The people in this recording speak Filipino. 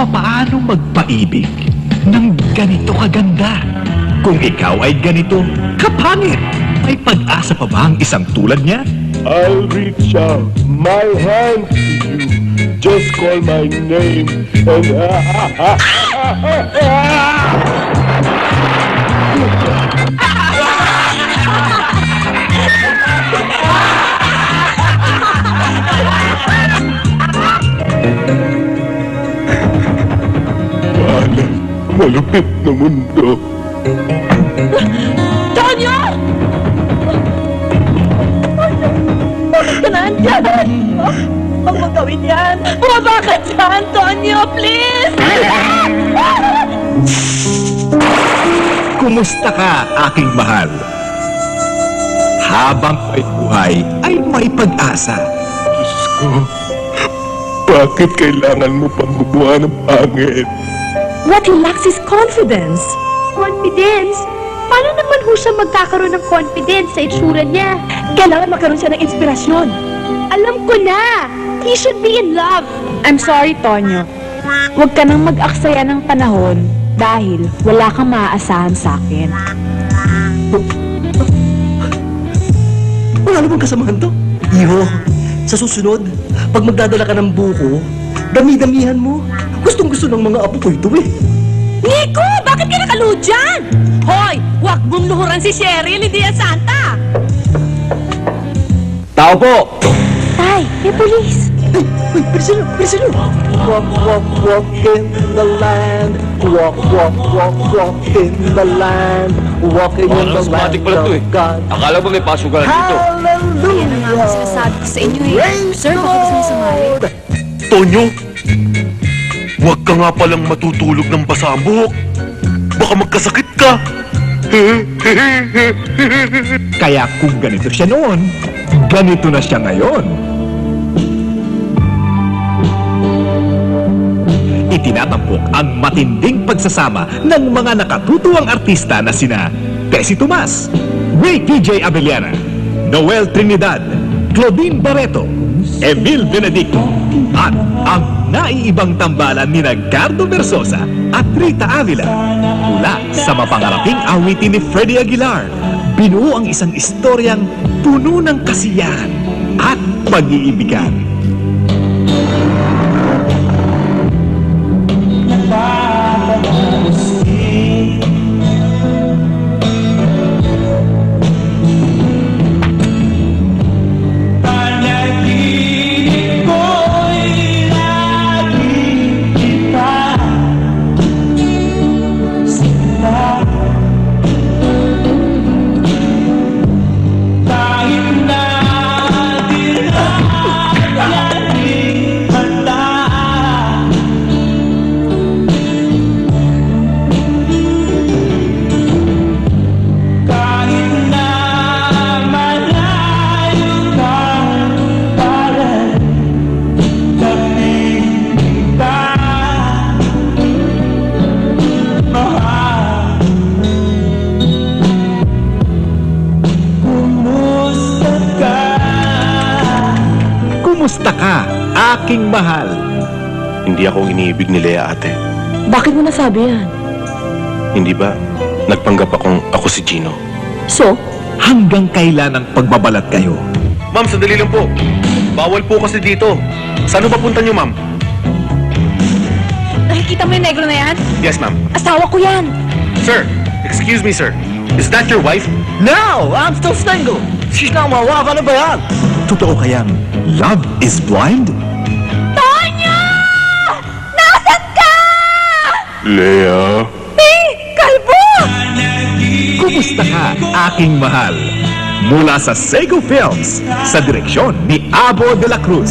Papaano magpaibig ng ganito kaganda? Kung ikaw ay ganito kapangit, may pag-asa pa ba ang isang tulad niya? I'll reach out my hand to you. Just call my name and Paalam, malupit na mundo. Tonyo! Bakit ka nandyan? Huwag mo gawin yan. Bumaba ka dyan, Tonyo, please! Kumusta ka, aking mahal? Habang may buhay ay may pag-asa. Diyos ko, bakit kailangan mo pang gumawa ng pangit? What he lacks is confidence. Confidence? Paano naman ho siya magkakaroon ng confidence sa itsura niya? Kailangan magkaroon siya ng inspirasyon. Alam ko na! He should be in love! I'm sorry, Tonyo. Huwag ka nang mag-aksaya ng panahon dahil wala kang maaasahan sa akin. Wala namang kasamahan to. Iho, sa susunod, pag magdadala ka ng buko, dami-damihan mo. Gustong-gusto ng mga apo ko ito eh. Nico! Bakit ka nakaluhod dyan? Hoy! Huwag mong luhuran si Cheryl, hindi yan Santa! Tao po! Tay, may pulis! Uy, Priscilla! Walk, walk, walk in the land. Walk, walk, walk, walk in the land. Walking in the land of God. Akala mo may pasukan dito. Hallelujah! Yan ang nga sinasabi ko sa inyo eh. Sir, baka gusto niyo sumali. Tonyo, huwag ka nga palang matutulog ng basa ang buhok. Baka magkasakit ka. Kaya kung ganito siya noon, ganito na siya ngayon. Itinatampok ang matinding pagsasama ng mga nakatutuwang artista na sina Tessie Tomas, Ray TJ Abellana, Noel Trinidad, Claudine Barreto, Emil Benedicto, at ang naiibang tambalan ni Gardo Versosa at Rita Avila. Mula sa mapangaraping awitin ni Freddie Aguilar, binuo ang isang istoryang puno ng kasiyahan at pag-iibigan. Kumusta ka, aking mahal? Hindi ako iniibig ni Lea, ate. Bakit mo nasabi yan? Hindi ba? Nagpanggap akong ako si Gino. So? Hanggang kailan ang pagbabalat kayo? Ma'am, sandali lang po. Bawal po kasi dito. Saan ba punta niyo, ma'am? Nakikita mo yung negro na yan? Yes, ma'am. Asawa ko yan! Sir, excuse me, sir. Is that your wife? No! I'm still single! She's not my wife, ano ba yan? Totoo kayang love is blind? Tonyo! Nasaan ka? Lea? Kalbo! Kumusta ka, aking mahal? Mula sa Sego Films, sa direksyon ni Abo de la Cruz.